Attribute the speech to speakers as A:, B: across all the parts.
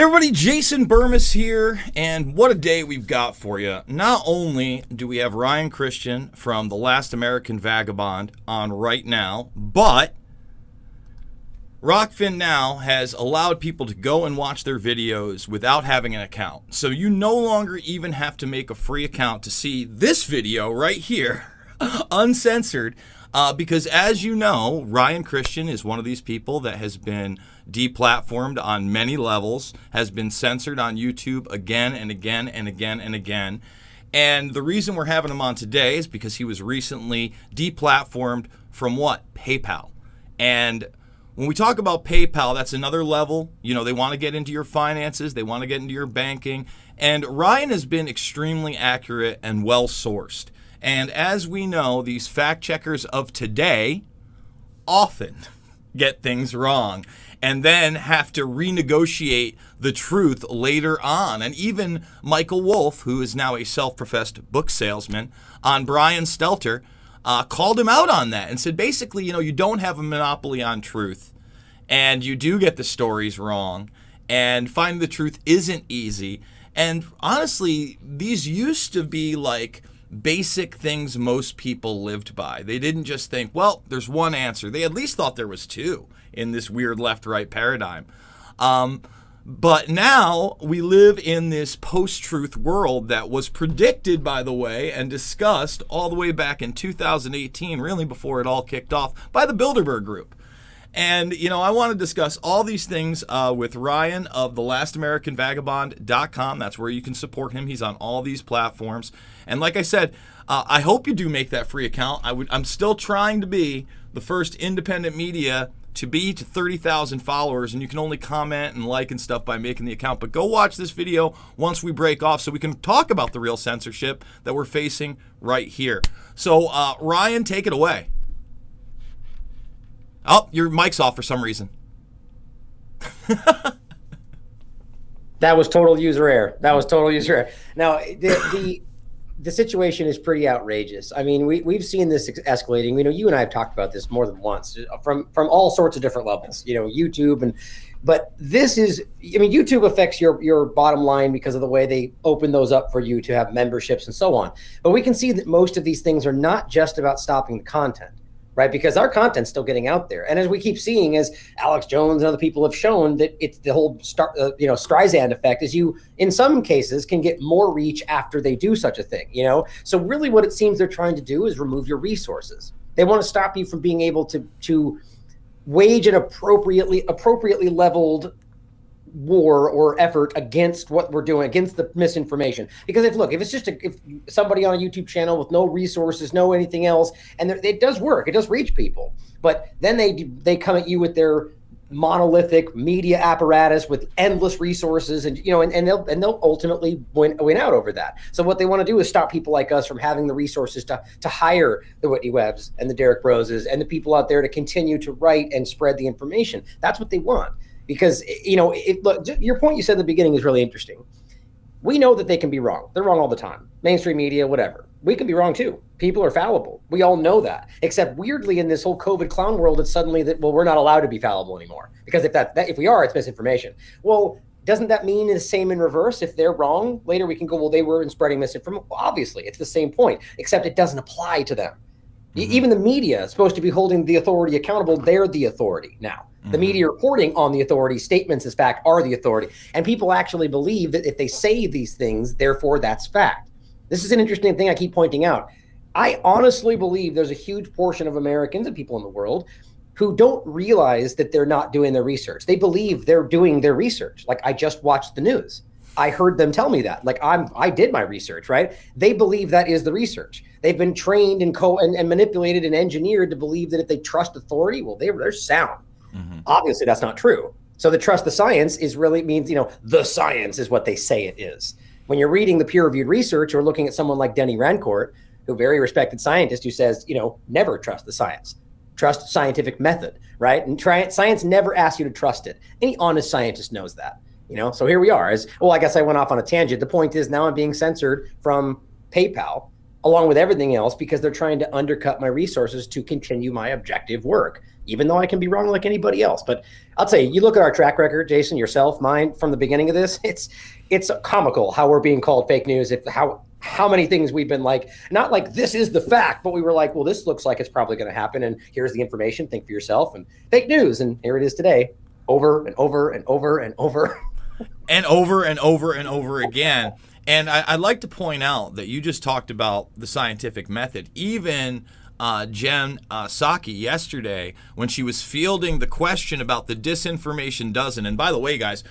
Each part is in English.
A: Everybody, Jason Burmis here, and what a day we've got for you. Not only do we have Ryan Christian from The Last American Vagabond on right now, but Rockfin now has allowed people to go and watch their videos without having an account. So you no longer even have to make a free account to see this video right here, uncensored. Because as you know, Ryan Christian is one of these people that has been deplatformed on many levels, has been censored on YouTube again and again and again and again. And the reason we're having him on today is because he was recently deplatformed from what? PayPal. And when we talk about PayPal, that's another level. You know, they want to get into your finances, they want to get into your banking. And Ryan has been extremely accurate and well-sourced. And as we know, these fact checkers of today often get things wrong and then have to renegotiate the truth later on. And even Michael Wolff, who is now a self-professed book salesman, on Brian Stelter, called him out on that and said, basically, you know, you don't have a monopoly on truth and you do get the stories wrong and finding the truth isn't easy. And honestly, these used to be like basic things most people lived by. They didn't just think, well, there's one answer. They at least thought there was two in this weird left-right paradigm. But now we live in this post-truth world that was predicted, by the way, and discussed all the way back in 2018, really before it all kicked off, by the Bilderberg Group. And, you know, I want to discuss all these things with Ryan of thelastamericanvagabond.com. That's where you can support him. He's on all these platforms. And like I said, I hope you do make that free account. I'm still trying to be the first independent media to be to 30,000 followers, and you can only comment and like and stuff by making the account. But go watch this video once we break off so we can talk about the real censorship that we're facing right here. So, Ryan, take it away. Oh, your mic's off for some reason.
B: That was total user error. Now, the situation is pretty outrageous. I mean, we've seen this escalating. You know, you and I have talked about this more than once from all sorts of different levels. You know, YouTube but this is, I mean, YouTube affects your bottom line because of the way they open those up for you to have memberships and so on. But we can see that most of these things are not just about stopping the content, right? Because our content's still getting out there. And as we keep seeing, as Alex Jones and other people have shown, that it's the whole Streisand effect is you, in some cases, can get more reach after they do such a thing, you know? So really what it seems they're trying to do is remove your resources. They want to stop you from being able to wage an appropriately leveled war or effort against what we're doing, against the misinformation. Because if somebody on a YouTube channel with no resources, no anything else, and it does work, it does reach people, but then they come at you with their monolithic media apparatus with endless resources, and they'll ultimately win out over that. So what they want to do is stop people like us from having the resources to hire the Whitney Webbs and the Derek Broses and the people out there to continue to write and spread the information. That's what they want. Because, you know, look, your point you said at the beginning is really interesting. We know that they can be wrong. They're wrong all the time. Mainstream media, whatever. We can be wrong too. People are fallible. We all know that. Except weirdly in this whole COVID clown world, it's suddenly that, well, we're not allowed to be fallible anymore. Because if we are, it's misinformation. Well, doesn't that mean the same in reverse? If they're wrong, later we can go, well, they were in spreading misinformation. Well, obviously, it's the same point, except it doesn't apply to them. Mm-hmm. Even the media is supposed to be holding the authority accountable. They're the authority now. The media reporting on the authority statements as fact are the authority. And people actually believe that if they say these things, therefore that's fact. This is an interesting thing I keep pointing out. I honestly believe there's a huge portion of Americans and people in the world who don't realize that they're not doing their research. They believe they're doing their research. Like, I just watched the news. I heard them tell me that. Like, I did my research, right? They believe that is the research. They've been trained and manipulated and engineered to believe that if they trust authority, well, they're sound. Mm-hmm. Obviously, that's not true. So the trust the science means, you know, the science is what they say it is. When you're reading the peer-reviewed research or looking at someone like Denny Rancourt, who very respected scientist, who says, you know, never trust the science. Trust scientific method, right? And science never asks you to trust it. Any honest scientist knows that, you know? So here we are. I guess I went off on a tangent. The point is now I'm being censored from PayPal along with everything else, because they're trying to undercut my resources to continue my objective work, even though I can be wrong like anybody else. But I'll tell you, you look at our track record, Jason, yourself, mine, from the beginning of this, it's comical how we're being called fake news. How many things we've been like, not like this is the fact, but we were like, well, this looks like it's probably going to happen, and here's the information, think for yourself, and fake news. And here it is today, over and over and over and over.
A: And over and over and over again. And I'd like to point out that you just talked about the scientific method. Even Jen Psaki yesterday, when she was fielding the question about the disinformation dozen. And by the way, guys,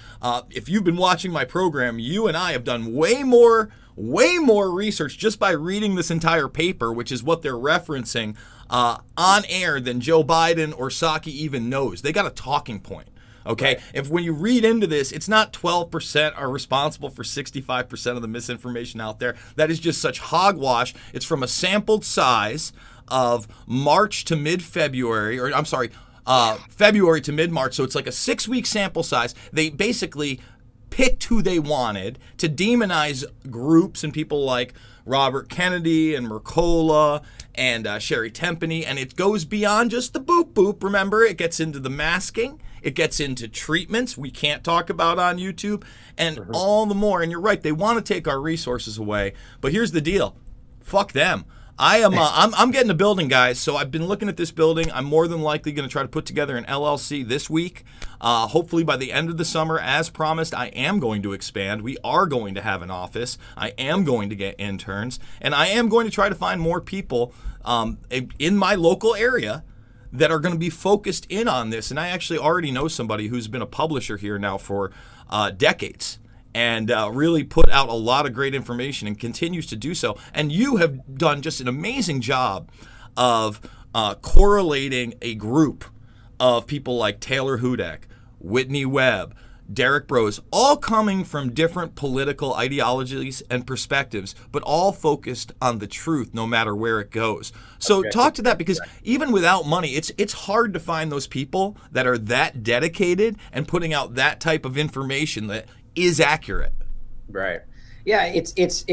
A: if you've been watching my program, you and I have done way more research just by reading this entire paper, which is what they're referencing on air, than Joe Biden or Psaki even knows. They got a talking point. Okay, right. If when you read into this, it's not 12% are responsible for 65% of the misinformation out there. That is just such hogwash. It's from a sampled size of March to mid-February, or I'm sorry, February to mid-March. So it's like a 6-week sample size. They basically picked who they wanted to demonize groups and people like Robert Kennedy and Mercola and Sherry Tempany. And it goes beyond just the boop boop. Remember, it gets into the masking. It gets into treatments we can't talk about on YouTube, and all the more. And you're right, they want to take our resources away. But here's the deal. Fuck them. I'm getting a building, guys. So I've been looking at this building. I'm more than likely going to try to put together an LLC this week. Hopefully by the end of the summer, as promised, I am going to expand. We are going to have an office. I am going to get interns, and I am going to try to find more people in my local area that are going to be focused in on this. And I actually already know somebody who's been a publisher here now for decades, and really put out a lot of great information and continues to do so. And you have done just an amazing job of correlating a group of people like Taylor Hudek, Whitney Webb, Derek Brose, all coming from different political ideologies and perspectives, but all focused on the truth no matter where it goes. So talk to that, because even without money, it's hard to find those people that are that dedicated and putting out that type of information that is accurate.
B: Right. Yeah, it's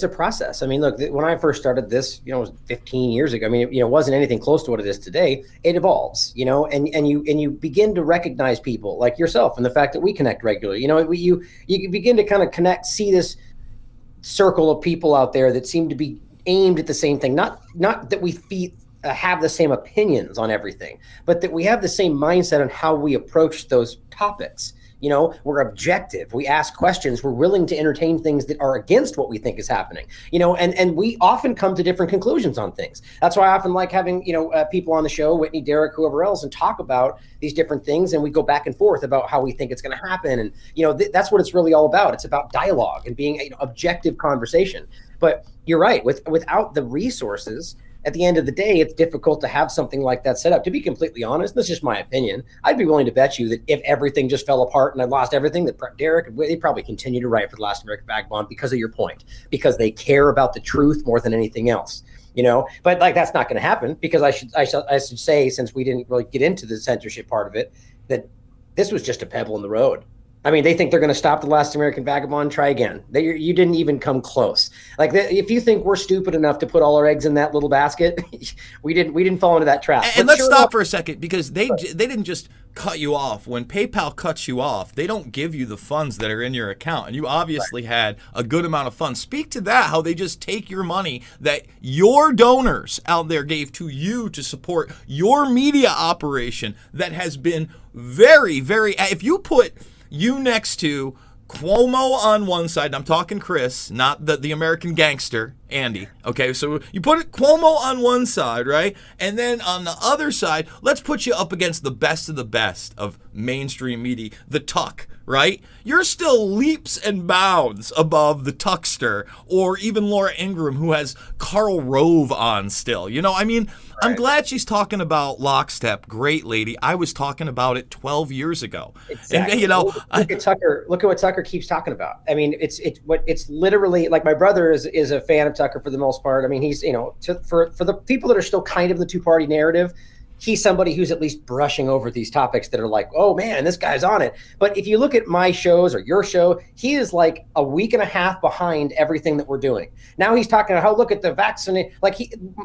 B: a process. I mean, look, when I first started this, it was 15 years ago. I mean, it wasn't anything close to what it is today. It evolves, and you begin to recognize people like yourself and the fact that we connect regularly. You begin to kind of see this circle of people out there that seem to be aimed at the same thing. Not that we have the same opinions on everything, but that we have the same mindset on how we approach those topics. We're objective. We ask questions. We're willing to entertain things that are against what we think is happening, and we often come to different conclusions on things. That's why I often like having, people on the show, Whitney, Derek, whoever else, and talk about these different things. And we go back and forth about how we think it's going to happen. And, that's what it's really all about. It's about dialogue and being objective conversation. But you're right. Without the resources, at the end of the day, it's difficult to have something like that set up. To be completely honest, that's just my opinion. I'd be willing to bet you that if everything just fell apart and I lost everything, that Derek, they probably continue to write for the Last American Vagabond because of your point, because they care about the truth more than anything else. But that's not going to happen, because I should say, since we didn't really get into the censorship part of it, that this was just a pebble in the road. I mean, they think they're going to stop the Last American Vagabond. Try again. You didn't even come close. If you think we're stupid enough to put all our eggs in that little basket, we didn't fall into that trap.
A: And let's stop for a second, because they didn't just cut you off. When PayPal cuts you off, they don't give you the funds that are in your account, and you obviously had a good amount of funds. Speak to that, how they just take your money that your donors out there gave to you to support your media operation that has been very, very. If you put you next to Cuomo on one side, and I'm talking Chris, not the American gangster, Andy. Okay, so you put Cuomo on one side, right? And then on the other side, let's put you up against the best of the best of mainstream media, the Tuck, right? You're still leaps and bounds above the Tuckster, or even Laura Ingraham, who has Karl Rove on still. Right. I'm glad she's talking about Lockstep. Great lady. I was talking about it 12 years ago.
B: Exactly. And, look at Tucker. Look at what Tucker keeps talking about. I mean, it's literally like, my brother is a fan of Tucker for the most part. I mean, he's, for the people that are still kind of the two-party narrative, he's somebody who's at least brushing over these topics that are like, oh man, this guy's on it. But if you look at my shows or your show, he is like a week and a half behind everything that we're doing. Now he's talking about how, look at the vaccine, like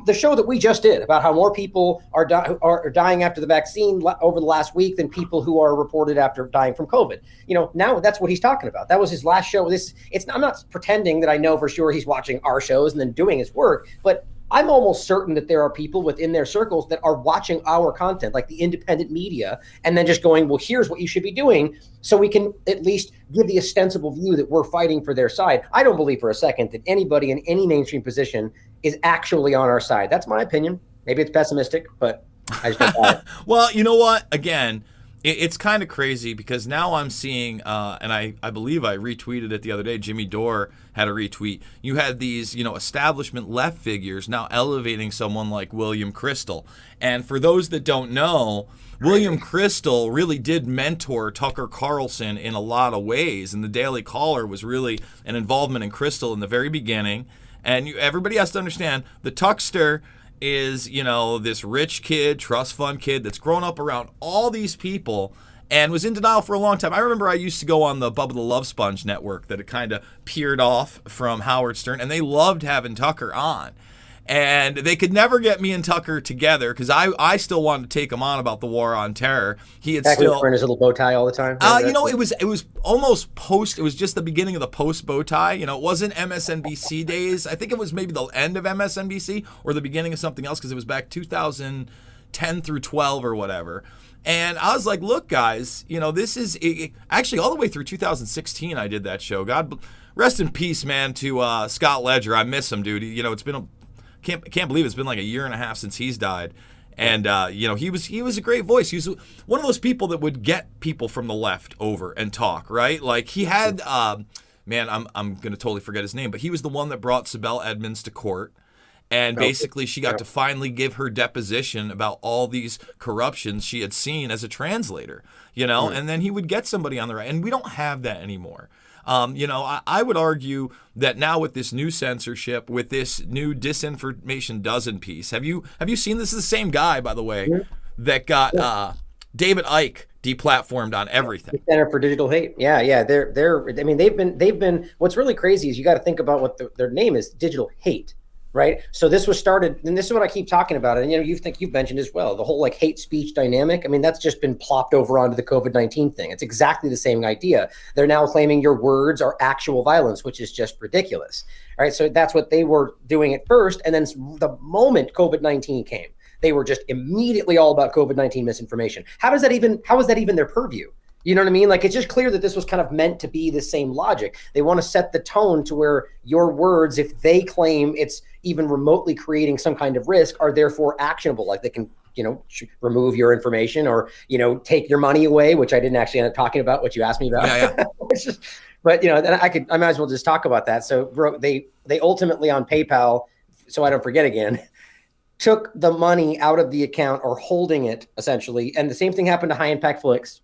B: the show that we just did about how more people are dying after the vaccine over the last week than people who are reported after dying from COVID. Now that's what he's talking about. That was his last show. I'm not pretending that I know for sure he's watching our shows and then doing his work, but I'm almost certain that there are people within their circles that are watching our content, like the independent media, and then just going, well, here's what you should be doing, so we can at least give the ostensible view that we're fighting for their side. I don't believe for a second that anybody in any mainstream position is actually on our side. That's my opinion. Maybe it's pessimistic, but I just don't buy it.
A: Well, you know what? Again, it's kind of crazy because now I'm seeing, and I believe I retweeted it the other day, Jimmy Dore had a retweet. You had these, establishment left figures now elevating someone like William Crystal. And for those that don't know, William Crystal really did mentor Tucker Carlson in a lot of ways. And the Daily Caller was really an involvement in Crystal in the very beginning. And everybody has to understand the Tuckster is, this rich kid, trust fund kid that's grown up around all these people and was in denial for a long time. I remember I used to go on the Bubba the Love Sponge network that had kind of peered off from Howard Stern, and they loved having Tucker on. And they could never get me and Tucker together because I still wanted to take him on about the war on terror. He had still
B: wearing his little bow tie all the time.
A: It was almost post. It was just the beginning of the post bow tie. It wasn't MSNBC days. I think it was maybe the end of MSNBC or the beginning of something else because it was back 2010 through 12 or whatever. And I was like, look, guys, this is actually all the way through 2016. I did that show. God rest in peace, man, to Scott Ledger. I miss him, dude. It's been can't believe it's been like a year and a half since he's died. And he was a great voice. He was one of those people that would get people from the left over and talk, right? Like he had I'm going to totally forget his name, but he was the one that brought Sibel Edmonds to court. And basically she got to finally give her deposition about all these corruptions she had seen as a translator, and then he would get somebody on the right. And we don't have that anymore. I would argue that now with this new censorship, with this new disinformation dozen piece, have you seen this is the same guy, by the way, that got David Icke deplatformed on everything.
B: The Center for Digital Hate. Yeah. They've been. What's really crazy is you got to think about what their name is: Digital Hate. Right. So this was started, and this is what I keep talking about. And, you've mentioned as well, the whole like hate speech dynamic. I mean, that's just been plopped over onto the COVID-19 thing. It's exactly the same idea. They're now claiming your words are actual violence, which is just ridiculous. All right. So that's what they were doing at first. And then the moment COVID-19 came, they were just immediately all about COVID-19 misinformation. How is that even their purview? You know what I mean? Like, it's just clear that this was kind of meant to be the same logic. They want to set the tone to where your words, if they claim it's even remotely creating some kind of risk, are therefore actionable. Like they can, remove your information or, take your money away, which I didn't actually end up talking about, what you asked me about.
A: Yeah.
B: But, then I might as well just talk about that. So they ultimately on PayPal, so I don't forget again, took the money out of the account or holding it essentially. And the same thing happened to High Impact Flicks.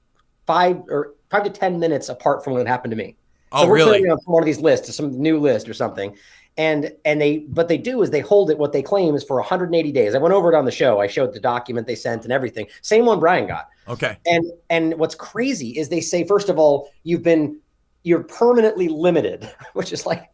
B: 5 to 10 minutes apart from what happened to me.
A: So we're really?
B: On one of these lists, some new list or something. And what they do is they hold it, what they claim is for 180 days. I went over it on the show. I showed the document they sent and everything. Same one Brian got.
A: Okay.
B: And what's crazy is they say, first of all, you're permanently limited, which is like,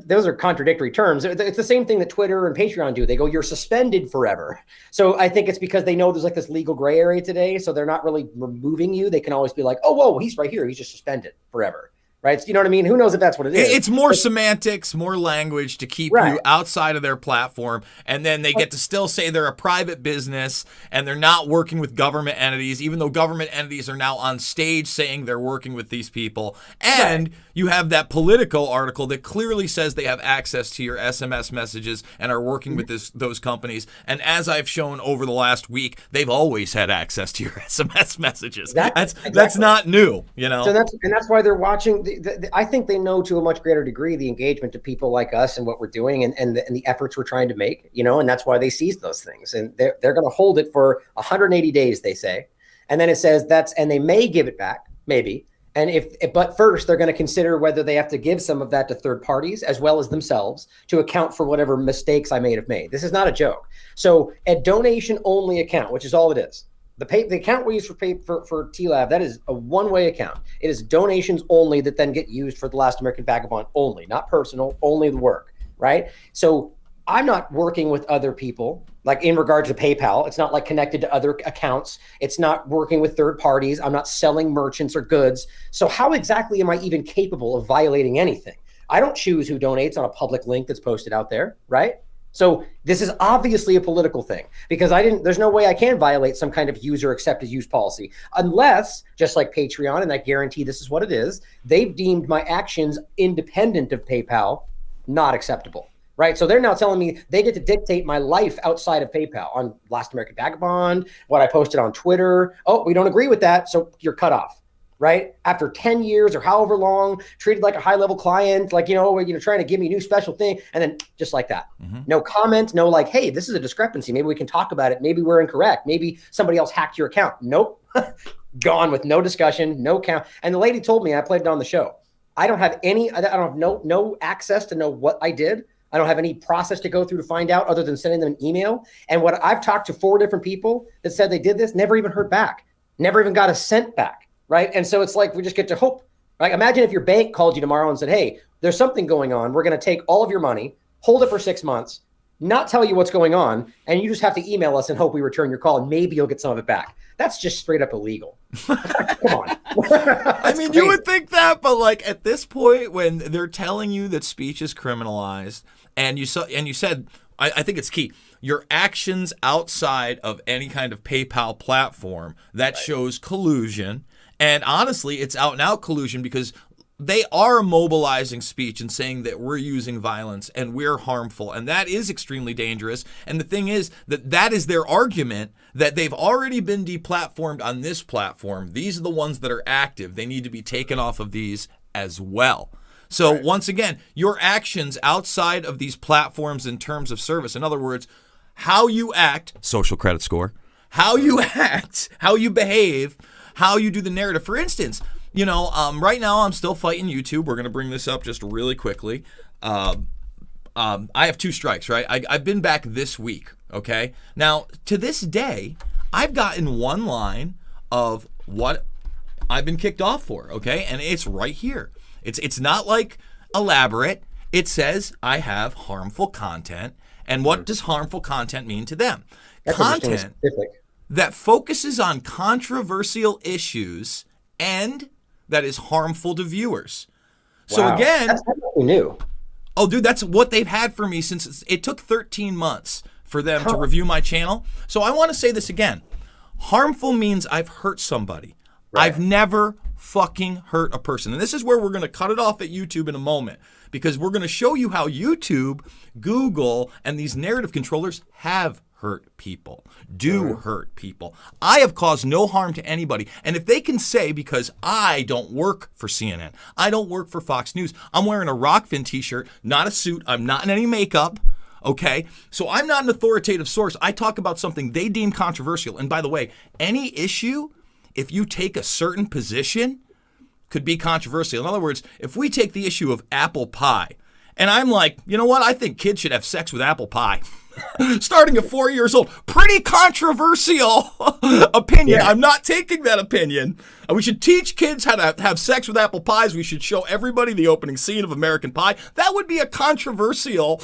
B: those are contradictory terms. It's the same thing that Twitter and Patreon do. They go, you're suspended forever. So I think it's because they know there's like this legal gray area today. So they're not really removing you. They can always be like, oh, whoa, he's right here. He's just suspended forever. Right. So, you know what I mean? Who knows if that's what it is?
A: It's more semantics, more language to keep you outside of their platform. And then they get to still say they're a private business and they're not working with government entities, even though government entities are now on stage saying they're working with these people. And you have that Politico article that clearly says they have access to your SMS messages and are working with those companies. And as I've shown over the last week, they've always had access to your SMS messages. That's not new, So
B: that's why they're watching. I think they know to a much greater degree the engagement to people like us and what we're doing and the efforts we're trying to make, and that's why they seize those things. And they're going to hold it for 180 days, they say. And then it says and they may give it back, maybe. And but first they're going to consider whether they have to give some of that to third parties as well as themselves to account for whatever mistakes I may have made. This is not a joke. So a donation only account, which is all it is. The account we use for TLAV, that is a one-way account. It is donations only that then get used for The Last American Vagabond only, not personal, only the work, right? So I'm not working with other people, like in regard to PayPal. It's not like connected to other accounts. It's not working with third parties. I'm not selling merchants or goods. So how exactly am I even capable of violating anything? I don't choose who donates on a public link that's posted out there, right? So this is obviously a political thing because there's no way I can violate some kind of user accepted use policy unless, just like Patreon, and I guarantee this is what it is, they've deemed my actions independent of PayPal not acceptable. Right. So they're now telling me they get to dictate my life outside of PayPal on Last American Vagabond, what I posted on Twitter. Oh, we don't agree with that. So you're cut off. Right. After 10 years or however long, treated like a high level client, like, trying to give me a new special thing. And then just like that. Mm-hmm. No comment, no like, hey, this is a discrepancy. Maybe we can talk about it. Maybe we're incorrect. Maybe somebody else hacked your account. Nope. Gone with no discussion, no count. And the lady told me, I played it on the show, I don't have no access to know what I did. I don't have any process to go through to find out other than sending them an email. And what I've talked to 4 different people that said they did this, never even heard back, never even got a cent back. Right. And so it's like we just get to hope. Right. Imagine if your bank called you tomorrow and said, hey, there's something going on. We're going to take all of your money, hold it for 6 months, not tell you what's going on. And you just have to email us and hope we return your call and maybe you'll get some of it back. That's just straight up illegal. Come on.
A: I mean, crazy. You would think that, but like at this point when they're telling you that speech is criminalized and you said, I think it's key. Your actions outside of any kind of PayPal platform that shows collusion. And honestly, it's out and out collusion because they are mobilizing speech and saying that we're using violence and we're harmful. And that is extremely dangerous. And the thing is that is their argument, that they've already been deplatformed on this platform. These are the ones that are active. They need to be taken off of these as well. So once again, your actions outside of these platforms in terms of service, in other words, how you act, social credit score, how you act, how you behave, how you do the narrative. For instance, right now I'm still fighting YouTube. We're going to bring this up just really quickly. I have 2 strikes, right? I've been back this week, okay? Now, to this day, I've gotten 1 line of what I've been kicked off for, okay? And it's right here. It's not like elaborate. It says I have harmful content. And what does harmful content mean to them?
B: That's
A: content that focuses on controversial issues and that is harmful to viewers. Wow. So again,
B: that's new.
A: Oh, dude, that's what they've had for me since it took 13 months for them to review my channel. So I want to say this again. Harmful means I've hurt somebody. Right. I've never fucking hurt a person. And this is where we're going to cut it off at YouTube in a moment because we're going to show you how YouTube, Google, and these narrative controllers have hurt people, hurt people. I have caused no harm to anybody. And if they can say, because I don't work for CNN, I don't work for Fox News, I'm wearing a Rockfin t-shirt, not a suit, I'm not in any makeup, okay? So I'm not an authoritative source. I talk about something they deem controversial. And by the way, any issue, if you take a certain position, could be controversial. In other words, if we take the issue of apple pie, and I'm like, you know what? I think kids should have sex with apple pie. Starting at 4 years old. Pretty controversial opinion. Yeah. I'm not taking that opinion. We should teach kids how to have sex with apple pies. We should show everybody the opening scene of American Pie. That would be a controversial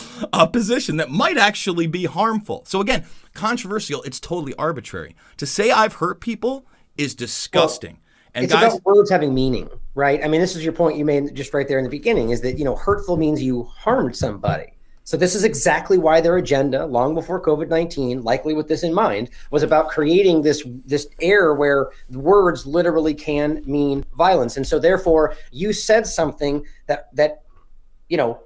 A: position that might actually be harmful. So again, controversial, it's totally arbitrary. To say I've hurt people is disgusting.
B: Well, and it's guys, about words having meaning, right? I mean, this is your point you made just right there in the beginning, is that, hurtful means you harmed somebody. So this is exactly why their agenda, long before COVID-19, likely with this in mind, was about creating this air where words literally can mean violence. And so therefore, you said something that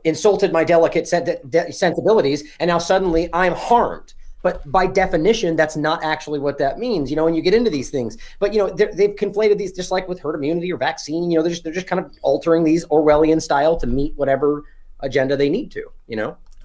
B: insulted my delicate sensibilities, and now suddenly I'm harmed. But by definition, that's not actually what that means, when you get into these things. But, they've conflated these just like with herd immunity or vaccine. They're just kind of altering these Orwellian style to meet whatever agenda they need to,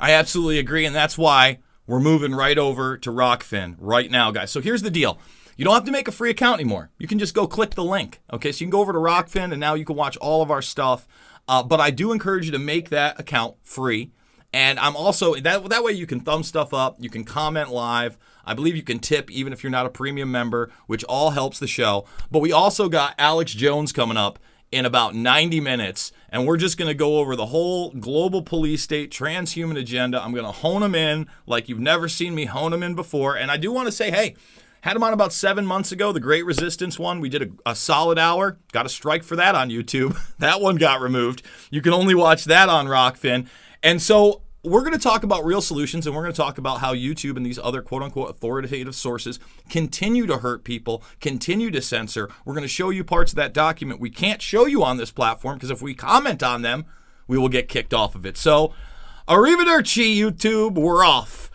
A: I absolutely agree. And that's why we're moving right over to Rockfin right now, guys. So here's the deal. You don't have to make a free account anymore. You can just go click the link. Okay, so you can go over to Rockfin, and now you can watch all of our stuff. But I do encourage you to make that account free. And I'm also, that way you can thumb stuff up, you can comment live. I believe you can tip even if you're not a premium member, which all helps the show. But we also got Alex Jones coming up in about 90 minutes, and we're just going to go over the whole global police state transhuman agenda. I'm going to hone him in like you've never seen me hone him in before. And I do want to say, hey, had him on about 7 months ago, the Great Resistance one. We did a solid hour. Got a strike for that on YouTube. That one got removed. You can only watch that on Rockfin. And so we're going to talk about real solutions, and we're going to talk about how YouTube and these other quote-unquote authoritative sources continue to hurt people, continue to censor. We're going to show you parts of that document we can't show you on this platform because if we comment on them, we will get kicked off of it. So, arrivederci, YouTube. We're off.